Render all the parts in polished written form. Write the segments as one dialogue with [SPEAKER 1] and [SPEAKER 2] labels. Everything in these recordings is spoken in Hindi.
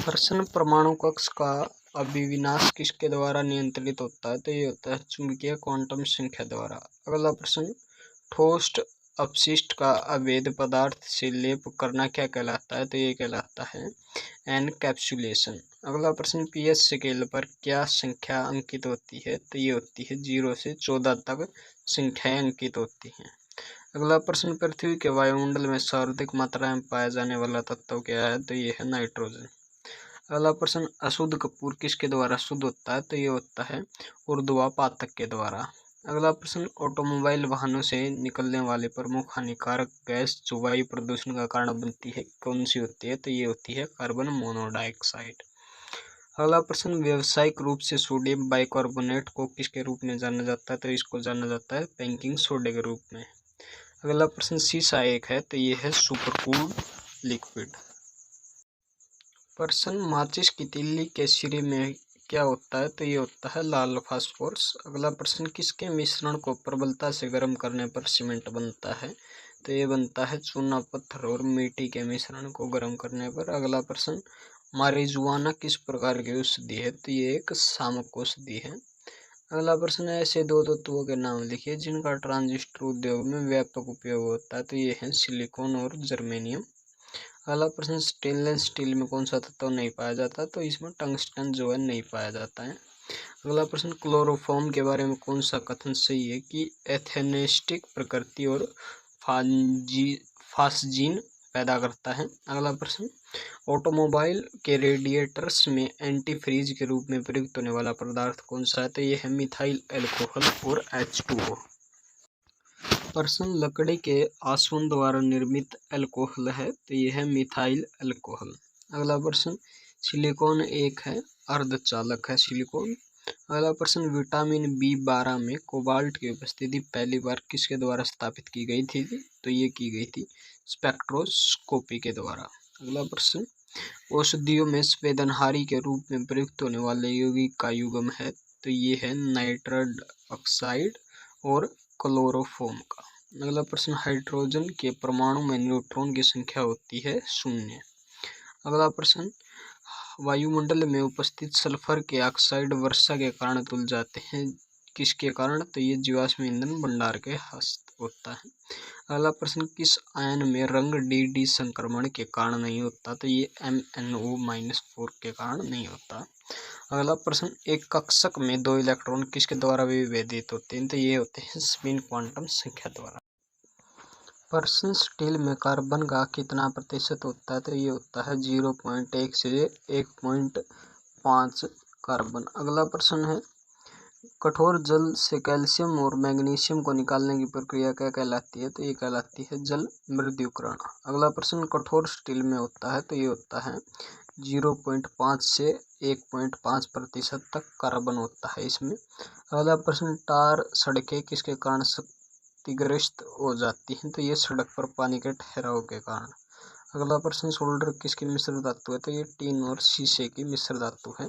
[SPEAKER 1] प्रश्न परमाणु कक्ष का अभिविन्यास किसके द्वारा नियंत्रित होता है? तो ये होता है चुंबकीय क्वांटम संख्या द्वारा। अगला प्रश्न, ठोस अपशिष्ट का अभेद पदार्थ से लेप करना क्या कहलाता है? तो ये कहलाता है एनकैप्सुलेशन। अगला प्रश्न, पीएच स्केल पर क्या संख्या अंकित होती है? तो ये होती है 0 से 14 तक संख्याएं अंकित होती हैं। अगला प्रश्न, पृथ्वी के वायुमंडल में सर्वाधिक मात्रा में पाया जाने वाला तत्व क्या है? तो ये है नाइट्रोजन। अगला प्रश्न, अशुद्ध कपूर किसके द्वारा शुद्ध होता है? तो ये होता है ऊर्ध्वापातक के द्वारा। अगला प्रश्न, ऑटोमोबाइल वाहनों से निकलने वाली प्रमुख हानिकारक गैस जो वायु प्रदूषण का कारण बनती है कौन सी होती है? तो ये होती है कार्बन मोनोऑक्साइड। अगला प्रश्न, व्यावसायिक रूप से सोडियम बाइकार्बोनेट को किसके रूप में जाना जाता है? तो इसको जाना जाता है बेकिंग सोडा के रूप में। अगला प्रश्न, सीसा एक है तो ये है सुपरकूल्ड लिक्विड। प्रश्न, माचिस की तीली के सिरे में क्या होता है? तो ये होता है लाल फास्फोरस। अगला प्रश्न, किसके मिश्रण को प्रबलता से गर्म करने पर सीमेंट बनता है? तो ये बनता है चूना पत्थर और मिट्टी के मिश्रण को गर्म करने पर। अगला प्रश्न, मारिजुआना किस प्रकार की औषधि है? तो ये एक शामक औषधि है। अगला प्रश्न, ऐसे दो तत्वों के नाम लिखिए जिनका ट्रांजिस्टर उद्योग में व्यापक उपयोग होता है। तो ये है सिलिकॉन और जर्मेनियम। अगला प्रश्न, स्टेनलेस स्टील में कौन सा तत्व नहीं पाया जाता? तो इसमें टंगस्टन जो है नहीं पाया जाता है। अगला प्रश्न, क्लोरोफॉर्म के बारे में कौन सा कथन सही है कि एथेनेस्टिक प्रकृति और फास्जीन पैदा करता है? अगला प्रश्न, ऑटोमोबाइल के रेडिएटर्स में एंटीफ्रीज के रूप में प्रयुक्त होने वाला पदार्थ कौन सा है? तो यह है मिथाइल अल्कोहल और H2O। प्रश्न, लकड़ी के आसवन द्वारा निर्मित अल्कोहल है तो यह है मिथाइल अल्कोहल। अगला प्रश्न, सिलिकॉन एक है अर्धचालक है सिलिकॉन। अगला प्रश्न, विटामिन B12 में कोबाल्ट की उपस्थिति पहली बार किसके द्वारा स्थापित की गई थी? तो ये की गई थी स्पेक्ट्रोस्कोपी के द्वारा। अगला प्रश्न, औषधियों में स्वेदनहारी के रूप में प्रयुक्त होने वाले यौगिक का युग्म है तो ये है नाइट्रस ऑक्साइड और क्लोरोफॉर्म का। अगला प्रश्न, हाइड्रोजन के परमाणु में न्यूट्रॉन की संख्या होती है 0। अगला प्रश्न, वायुमंडल में उपस्थित सल्फर के ऑक्साइड वर्षा के कारण धुल जाते हैं किसके कारण? तो ये जीवाश्म ईंधन भंडार के हस्त होता है। अगला प्रश्न, किस आयन में रंग डी संक्रमण के कारण नहीं होता? तो ये MnO-4 के कारण नहीं होता। अगला प्रश्न, एक कक्षक में 2 इलेक्ट्रॉन किसके द्वारा विभेदित होते हैं? तो ये होते हैं स्पिन क्वांटम संख्या द्वारा। प्रश्न, स्टील में कार्बन का कितना प्रतिशत होता है? तो ये होता है 0.1 से 1.5 कार्बन। अगला प्रश्न है, कठोर जल से कैल्शियम और मैग्नीशियम को निकालने की प्रक्रिया क्या कहलाती है? तो ये कहलाती है जल मृदुकरण। अगला प्रश्न, कठोर स्टील में होता है तो ये होता है 0.5 से 1.5% तक कार्बन होता है इसमें। अगला प्रश्न, टार सड़कें किसके कारण क्षतिग्रस्त हो जाती हैं? तो ये सड़क पर पानी के ठहराव के कारण। अगला प्रश्न, सोल्डर किसकी मिश्र धातु है? तो ये टीन और शीशे की मिश्र धातु है।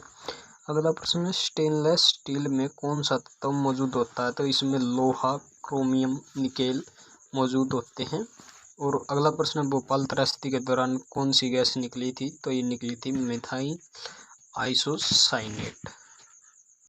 [SPEAKER 1] अगला प्रश्न, स्टेनलेस स्टील में कौन सा तत्व मौजूद होता है? तो इसमें लोहा, क्रोमियम, निकेल मौजूद होते हैं। और अगला प्रश्न, भोपाल त्रासदी के दौरान कौन सी गैस निकली थी? तो ये निकली थी मिथाइल आइसोसाइनेट।